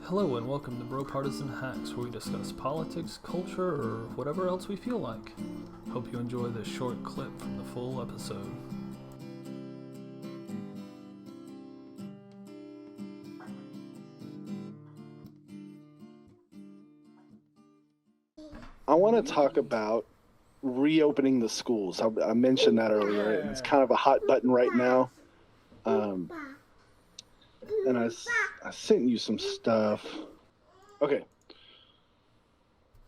Hello and welcome to Bro Partisan Hacks, where we discuss politics, culture, or whatever else we feel like. Hope you enjoy this short clip from the full episode. I want to talk about reopening the schools. I mentioned that earlier. It's kind of a hot button right now. And I sent you some stuff. Okay.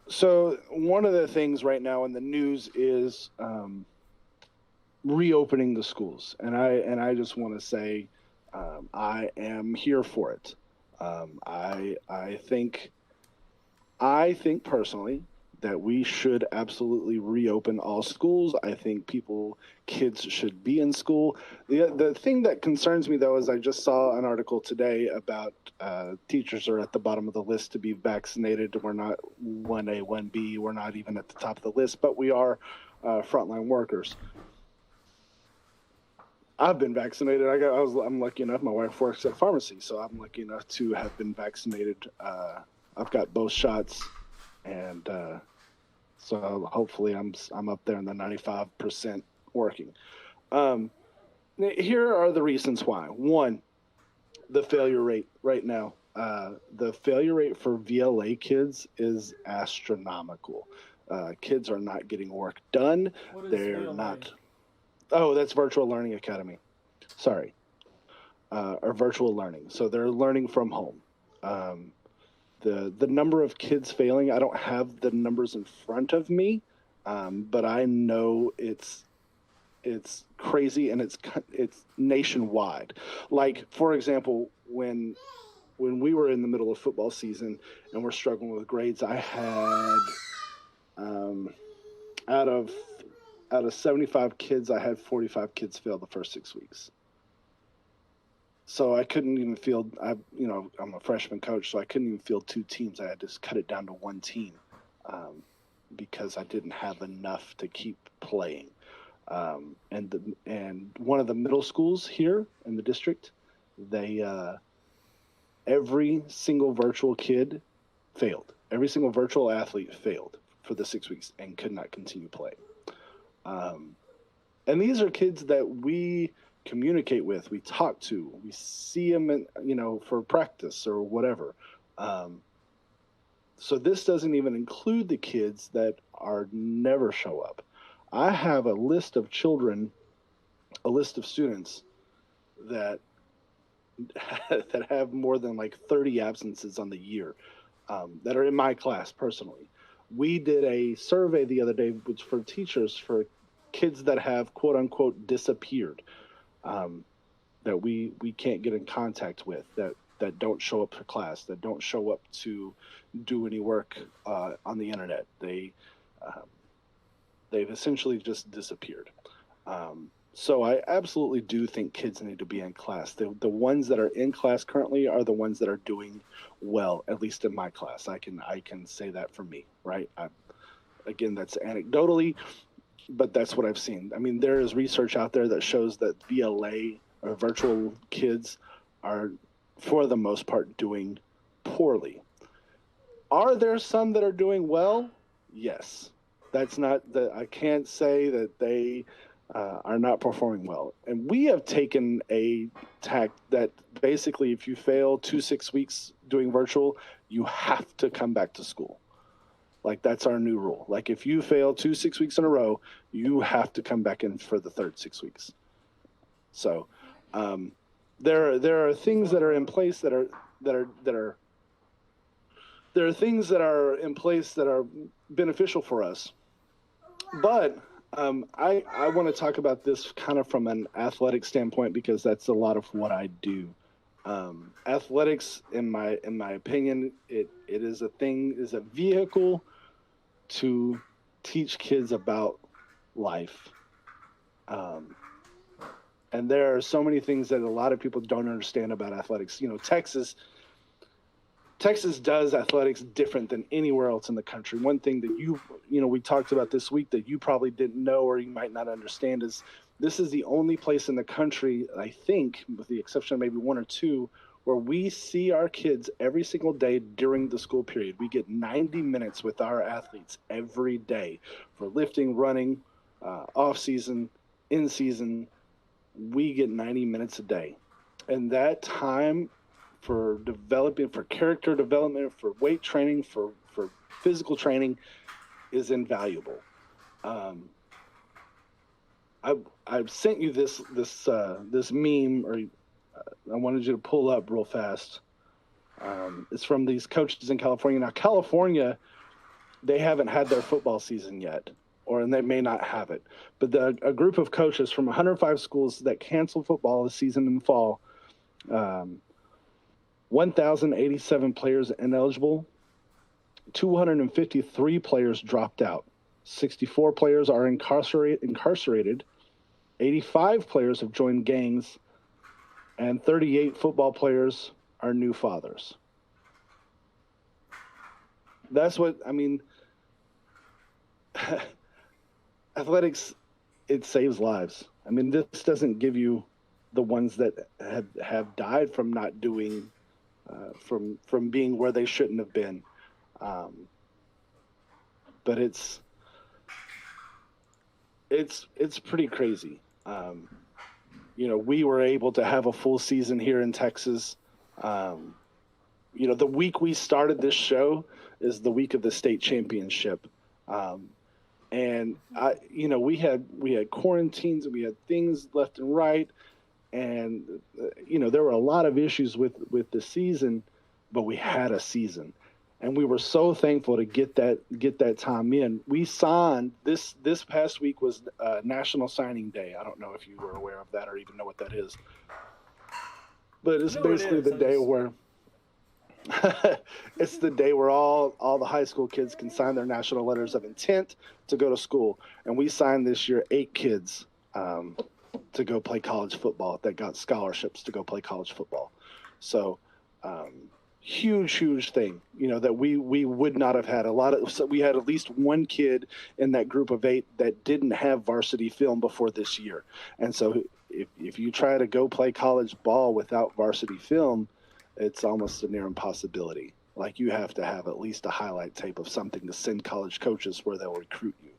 So one of the things right now in the news is reopening the schools, and I just want to say I am here for it. I think personally that we should absolutely reopen all schools. I think kids should be in school. The thing that concerns me, though, is I just saw an article today about teachers are at the bottom of the list to be vaccinated. We're not 1A, 1B. We're not even at the top of the list, but we are frontline workers. I've been vaccinated. I'm lucky enough. My wife works at pharmacy, so I'm lucky enough to have been vaccinated. I've got both shots. And so hopefully I'm up there in the 95% working. Here are the reasons why. One, the failure rate right now. The failure rate for VLA kids is astronomical. Kids are not getting work done. They're VLA? Not. Oh, that's Virtual Learning Academy. Sorry. Or virtual learning. So they're learning from home. The number of kids failing, I don't have the numbers in front of me, but I know it's crazy, and it's nationwide. Like, for example, when we were in the middle of football season and we're struggling with grades, I had out of 75 kids, I had 45 kids fail the first 6 weeks. So I couldn't even field. I'm a freshman coach, so I couldn't even field two teams. I had to cut it down to one team because I didn't have enough to keep playing. And one of the middle schools here in the district, they every single virtual kid failed. Every single virtual athlete failed for the 6 weeks and could not continue playing. And these are kids that we communicate with, we talk to, we see them for practice or whatever. So this doesn't even include the kids that never show up. I have a list of students that have more than like 30 absences on the year that are in my class personally. We did a survey the other day, which for teachers, for kids that have quote unquote disappeared. That we can't get in contact with, that don't show up for class, that don't show up to do any work on the internet. They've essentially just disappeared. So I absolutely do think kids need to be in class. The ones that are in class currently are the ones that are doing well, at least in my class. I can say that for me, right? Again, that's anecdotally, but that's what I've seen. I mean, there is research out there that shows that VLA or virtual kids are, for the most part, doing poorly. Are there some that are doing well? Yes. I can't say that they are not performing well. And we have taken a tack that basically if you fail 6 weeks doing virtual, you have to come back to school. Like, that's our new rule. Like, if you fail 6 weeks in a row, you have to come back in for the third 6 weeks. So, there are things that are in place there are things that are in place that are beneficial for us. But I want to talk about this kind of from an athletic standpoint, because that's a lot of what I do. Athletics, in my opinion, it is a vehicle to teach kids about life. And there are so many things that a lot of people don't understand about athletics. Texas does athletics different than anywhere else in the country. One thing that we talked about this week that you probably didn't know or you might not understand is this is the only place in the country, I think, with the exception of maybe one or two, where we see our kids every single day during the school period. We get 90 minutes with our athletes every day for lifting, running, off season, in season. We get 90 minutes a day. And that time for developing, for character development, for weight training, for physical training is invaluable. Um, I've sent you this meme, or I wanted you to pull up real fast. It's from these coaches in California. Now, California, they haven't had their football season yet, and they may not have it. But a group of coaches from 105 schools that canceled football this season in the fall, 1,087 players ineligible, 253 players dropped out, 64 players are incarcerated, 85 players have joined gangs, and 38 football players are new fathers. That's what, I mean, athletics, it saves lives. I mean, this doesn't give you the ones that have died from not doing, from being where they shouldn't have been. But it's pretty crazy. We were able to have a full season here in Texas. The week we started this show is the week of the state championship. And we had quarantines and we had things left and right. And, there were a lot of issues with the season, but we had a season. And we were so thankful to get that time in. We signed this past week was National Signing Day. I don't know if you were aware of that or even know what that is. But it's basically the day where it's the day where all the high school kids can sign their national letters of intent to go to school. And we signed this year 8 kids to go play college football that got scholarships to go play college football. So huge thing, that we would not have had so we had at least one kid in that group of 8 that didn't have varsity film before this year. And so if you try to go play college ball without varsity film, it's almost a near impossibility. Like, you have to have at least a highlight tape of something to send college coaches where they'll recruit you.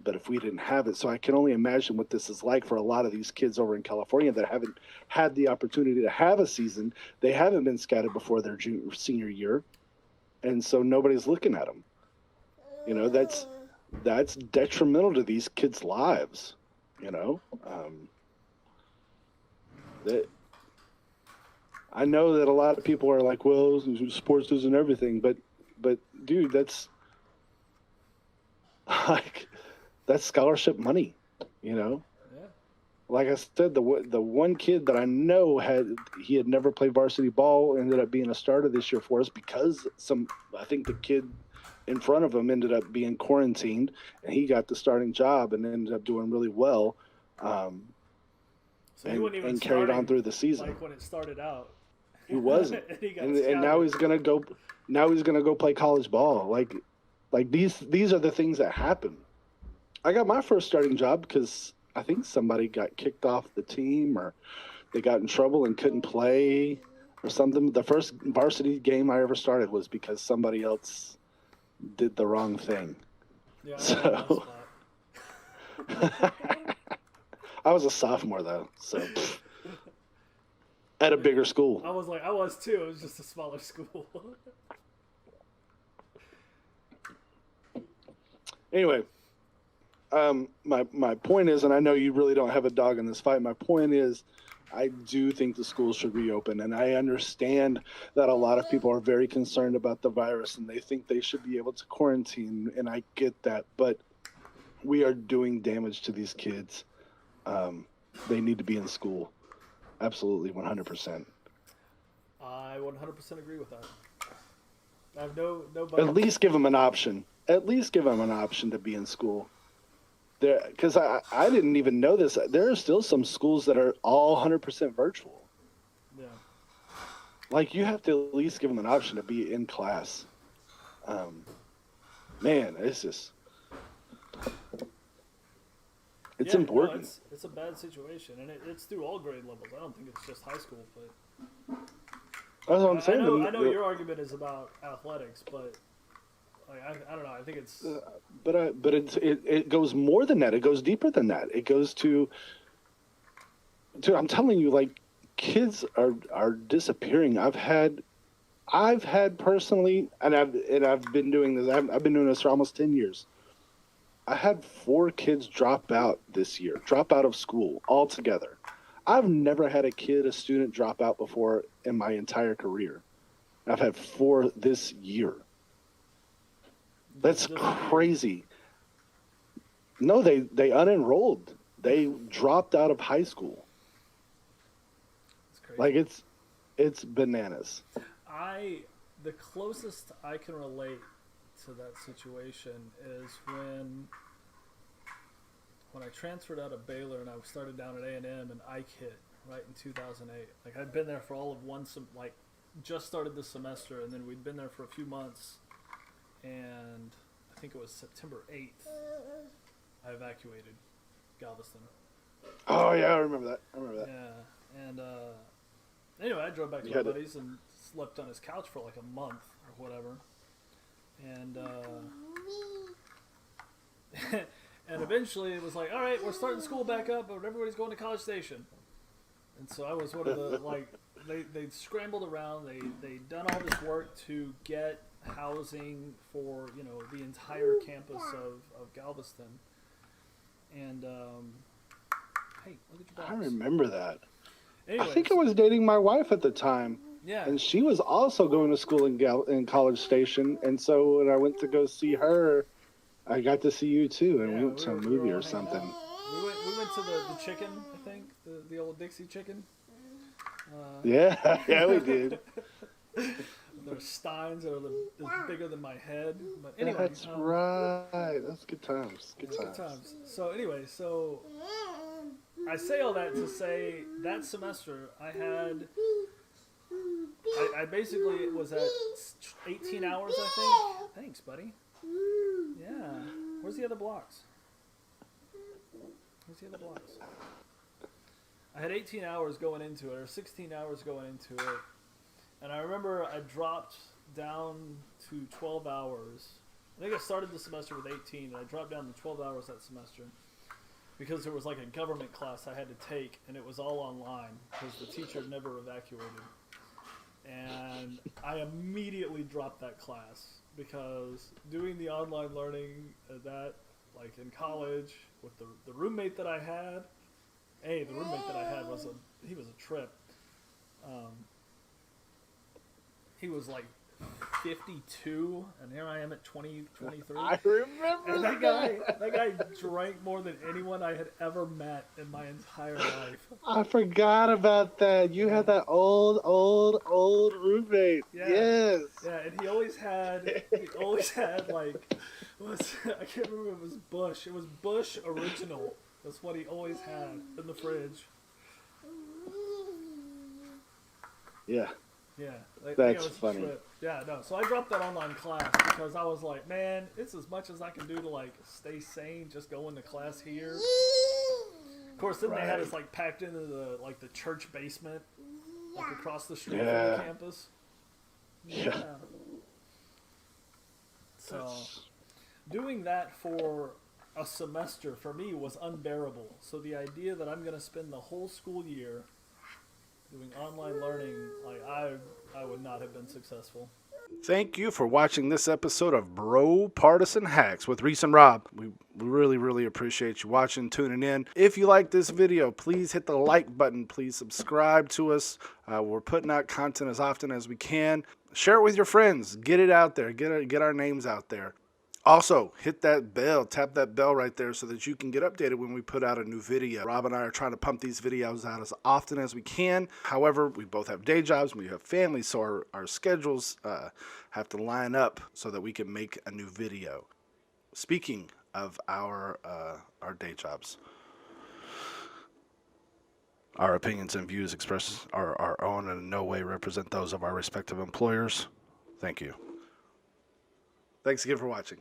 But if we didn't have it, so I can only imagine what this is like for a lot of these kids over in California that haven't had the opportunity to have a season. They haven't been scouted before their senior year, and so nobody's looking at them. That's detrimental to these kids' lives. That I know that a lot of people are like, well, sports isn't everything, but dude, that's like, that's scholarship money, Yeah. Like I said, the one kid that I know had never played varsity ball, ended up being a starter this year for us because I think the kid in front of him ended up being quarantined, and he got the starting job and ended up doing really well. So and carried on through the season. Like when it started out. He wasn't. and now he's gonna go. Now he's gonna go play college ball. Like these are the things that happen. I got my first starting job because I think somebody got kicked off the team, or they got in trouble and couldn't play or something. The first varsity game I ever started was because somebody else did the wrong thing. Yeah. So I was a sophomore though, so at a bigger school. I was too. It was just a smaller school. Anyway, my point is, and I know you really don't have a dog in this fight, my point is, I do think the schools should reopen, and I understand that a lot of people are very concerned about the virus and they think they should be able to quarantine, and I get that, but we are doing damage to these kids. They need to be in school. Absolutely, 100%. I 100% agree with that. I have no. At least give them an option. At least give them an option to be in school. Because I didn't even know this. There are still some schools that are all 100% virtual. Yeah. Like, you have to at least give them an option to be in class. Man, it's just... It's important. No, it's a bad situation, and it's through all grade levels. I don't think it's just high school, but That's what I'm I saying. know, I know your argument is about athletics, but like, I don't know. I think it's But it goes more than that. It goes deeper than that. It goes to I'm telling you, like, kids are disappearing. I've had personally, and I've been doing this. I've been doing this for almost 10 years. I had 4 kids drop out this year, drop out of school altogether. I've never had a student drop out before in my entire career. I've had 4 this year. That's crazy. No, they unenrolled. They dropped out of high school. It's crazy. Like, it's bananas. The closest I can relate to that situation is when I transferred out of Baylor and I started down at A&M and Ike hit right in 2008. Like, I'd been there for all of just started this semester, and then we'd been there for a few months, and I think it was September 8th I evacuated Galveston. Oh yeah, I remember that. Yeah, and anyway, I drove back to my buddies and slept on his couch for like a month or whatever, and and eventually it was like, all right, we're starting school back up, but everybody's going to College Station, and so I was one of the like they scrambled around, they'd done all this work to get housing for the entire campus of Galveston, and hey, look at your dogs. I remember that. Anyways, I think I was dating my wife at the time. Yeah. And she was also going to school in College Station. And so when I went to go see her, I got to see you too. And we went to a movie or something. We went to the chicken, I think, the old Dixie chicken. Yeah, we did. There's steins that are bigger than my head. But anyway, that's right. That's good times. Good times. So anyway, I say all that to say that semester I basically was at 18 hours, I think. Thanks, buddy. Yeah. Where's the other blocks? I had 18 hours going into it, or 16 hours going into it. And I remember I dropped down to 12 hours. I think I started the semester with 18, and I dropped down to 12 hours that semester because there was like a government class I had to take, and it was all online because the teacher never evacuated. And I immediately dropped that class because doing the online learning like in college with the roommate that I had, the roommate that I had was a trip. He was like 52, and here I am at 23. I remember and that guy drank more than anyone I had ever met in my entire life. I forgot about that. You had that old roommate. Yeah. Yes. Yeah, and he always had like, I can't remember if it was Bush. It was Bush Original. That's what he always had in the fridge. Yeah. Yeah, that's funny. Yeah, no. So I dropped that online class because I was like, man, it's as much as I can do to like stay sane, just going to class here. Of course, then they had us like packed into the church basement, like across the street from the campus. Yeah. So doing that for a semester for me was unbearable. So the idea that I'm going to spend the whole school year doing online learning, like I would not have been successful. Thank you for watching this episode of Bro Partisan Hacks with Reese and Rob. We really, really appreciate you watching, tuning in. If you like this video, please hit the like button. Please subscribe to us. We're putting out content as often as we can. Share it with your friends. Get it out there. Get our names out there. Also, hit that bell, tap that bell right there so that you can get updated when we put out a new video. Rob and I are trying to pump these videos out as often as we can. However, we both have day jobs, we have families, so our schedules have to line up so that we can make a new video. Speaking of our day jobs, our opinions and views expressed are our own and in no way represent those of our respective employers. Thank you. Thanks again for watching.